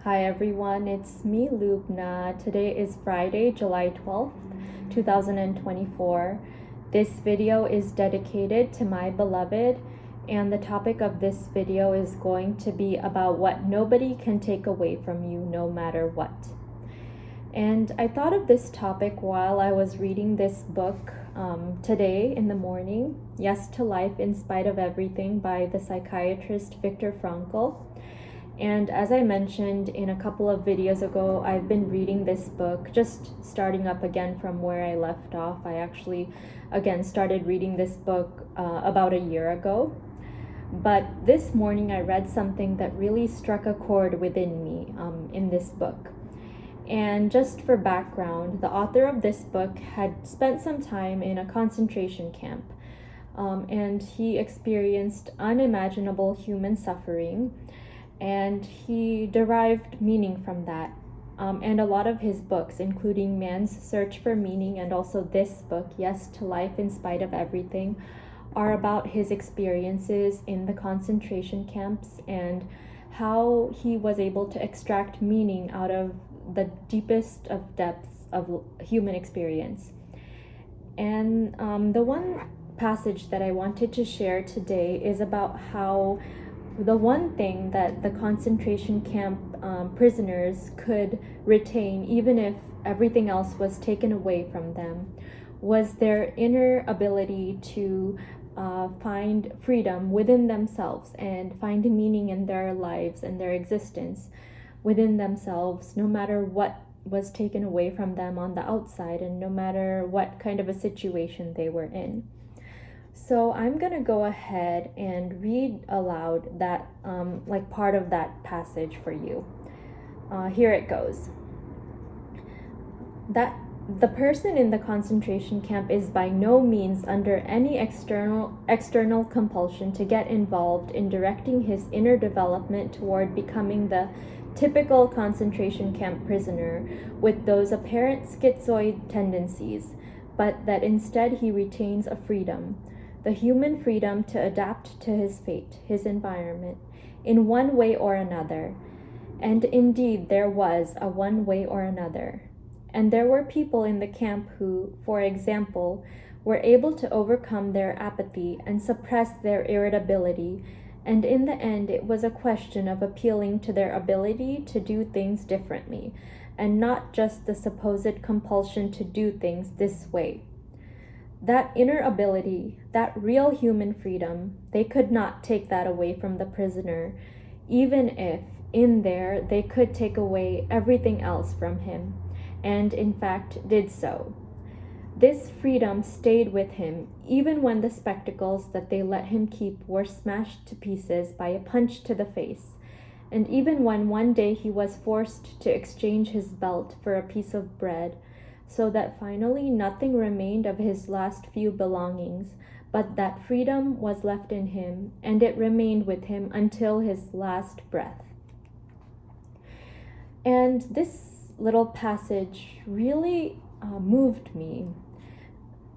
Hi everyone, it's me, Lubna. Today is Friday, July 12th, 2024. This video is dedicated to my beloved, and the topic of this video is going to be about what nobody can take away from you no matter what. And I thought of this topic while I was reading this book today in the morning, Yes to Life in Spite of Everything by the psychiatrist Viktor Frankl. And as I mentioned in a couple of videos ago, I've been reading this book, just starting up again from where I left off. I actually, again, started reading this book about a year ago. But this morning I read something that really struck a chord within me in this book. And just for background, the author of this book had spent some time in a concentration camp. And he experienced unimaginable human suffering. And he derived meaning from that. And a lot of his books, including Man's Search for Meaning and also this book, Yes to Life in Spite of Everything, are about his experiences in the concentration camps and how he was able to extract meaning out of the deepest of depths of human experience. And the one passage that I wanted to share today is about how the one thing that the concentration camp prisoners could retain, even if everything else was taken away from them, was their inner ability to find freedom within themselves and find meaning in their lives and their existence within themselves, no matter what was taken away from them on the outside and no matter what kind of a situation they were in. So I'm going to go ahead and read aloud that, part of that passage for you. Here it goes. That the person in the concentration camp is by no means under any external compulsion to get involved in directing his inner development toward becoming the typical concentration camp prisoner with those apparent schizoid tendencies, but that instead he retains a freedom, the human freedom to adapt to his fate, his environment, in one way or another. And indeed, there was a one way or another. And there were people in the camp who, for example, were able to overcome their apathy and suppress their irritability, and in the end it was a question of appealing to their ability to do things differently, and not just the supposed compulsion to do things this way. That inner ability, that real human freedom, they could not take that away from the prisoner, even if in there they could take away everything else from him, and in fact did so. This freedom stayed with him even when the spectacles that they let him keep were smashed to pieces by a punch to the face, and even when one day he was forced to exchange his belt for a piece of bread, so that finally nothing remained of his last few belongings, but that freedom was left in him, and it remained with him until his last breath. And this little passage really moved me.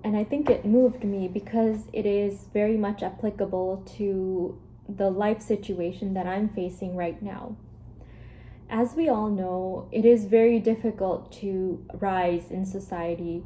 And I think it moved me because it is very much applicable to the life situation that I'm facing right now. As we all know, it is very difficult to rise in society.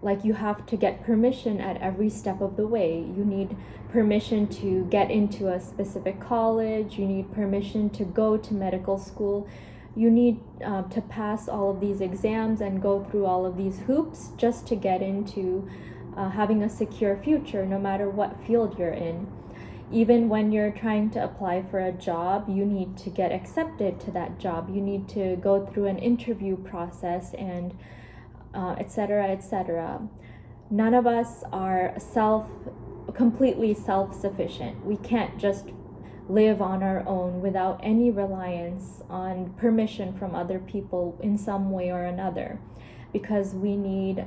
Like, you have to get permission at every step of the way. You need permission to get into a specific college. You need permission to go to medical school. You need to pass all of these exams and go through all of these hoops just to get into having a secure future, no matter what field you're in. Even when you're trying to apply for a job, you need to get accepted to that job. You need to go through an interview process and etc., etc. None of us are completely self-sufficient. We can't just live on our own without any reliance on permission from other people in some way or another, because we need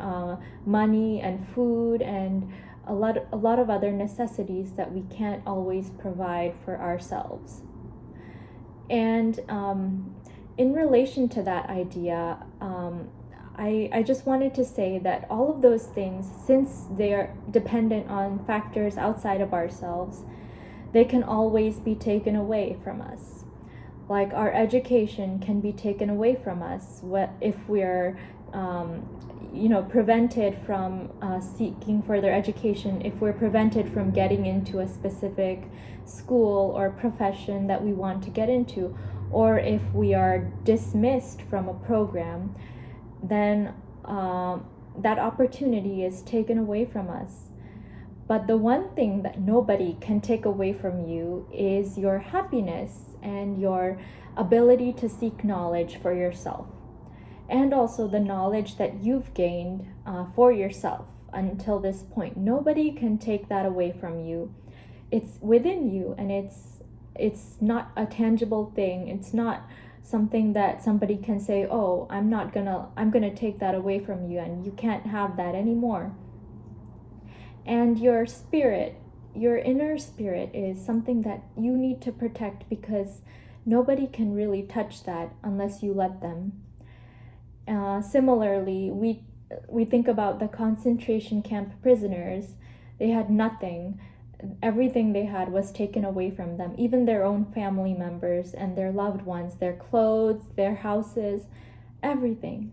money and food and a lot of other necessities that we can't always provide for ourselves. And in relation to that idea, I just wanted to say that all of those things, since they're dependent on factors outside of ourselves, they can always be taken away from us. Like our education can be taken away from us if we're prevented from seeking further education, if we're prevented from getting into a specific school or profession that we want to get into, or if we are dismissed from a program, then that opportunity is taken away from us. But the one thing that nobody can take away from you is your happiness and your ability to seek knowledge for yourself, and also the knowledge that you've gained for yourself until this point. Nobody can take that away from you. It's within you, and it's not a tangible thing. It's not something that somebody can say, oh, I'm gonna take that away from you, and you can't have that anymore. And your spirit, your inner spirit, is something that you need to protect, because nobody can really touch that unless you let them. Similarly, we think about the concentration camp prisoners. They had nothing. Everything they had was taken away from them, even their own family members and their loved ones, their clothes, their houses, everything.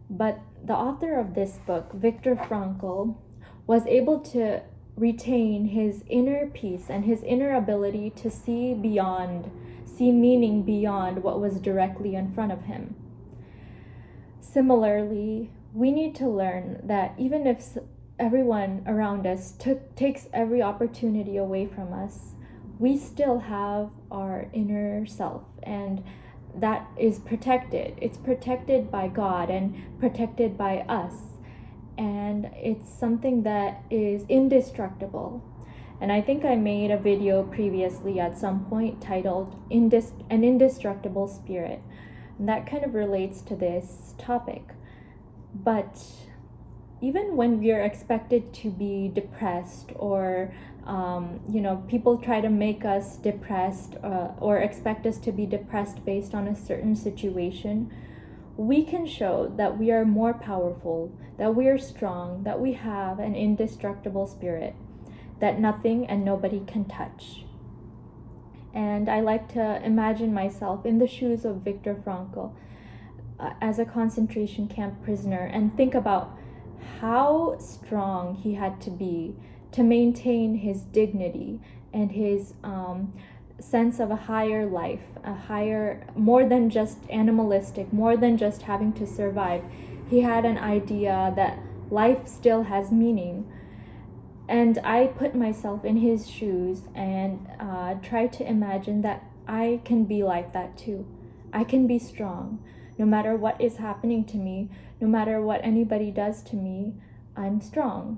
But the author of this book, Viktor Frankl, was able to retain his inner peace and his inner ability to see meaning beyond what was directly in front of him. Similarly, we need to learn that even if everyone around us takes every opportunity away from us, we still have our inner self, and that is protected. It's protected by God and protected by us, and it's something that is indestructible. And I think I made a video previously at some point titled An Indestructible Spirit, and that kind of relates to this topic. But even when we are expected to be depressed, or people try to make us depressed, or expect us to be depressed based on a certain situation, we can show that we are more powerful, that we are strong, that we have an indestructible spirit that nothing and nobody can touch. And I like to imagine myself in the shoes of Viktor Frankl as a concentration camp prisoner, and think about how strong he had to be to maintain his dignity and his sense of a higher life, more than just animalistic, more than just having to survive. He had an idea that life still has meaning. And I put myself in his shoes and try to imagine that I can be like that too. I can be strong. No matter what is happening to me, no matter what anybody does to me, I'm strong.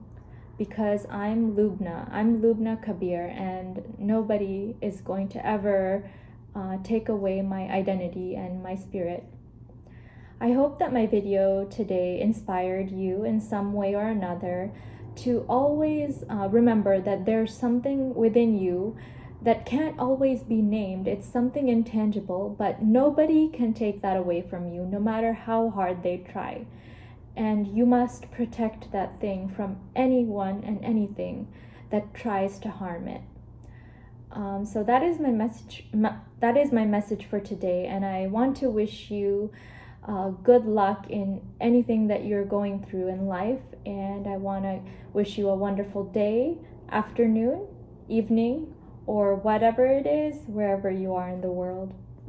Because I'm 𝑵𝒂𝒂𝒕, and nobody is going to ever take away my identity and my spirit. I hope that my video today inspired you in some way or another to always remember that there's something within you that can't always be named. It's something intangible, but nobody can take that away from you, no matter how hard they try. And you must protect that thing from anyone and anything that tries to harm it. So that is my message. That is my message for today, and I want to wish you good luck in anything that you're going through in life. And I want to wish you a wonderful day, afternoon, evening, or whatever it is, wherever you are in the world.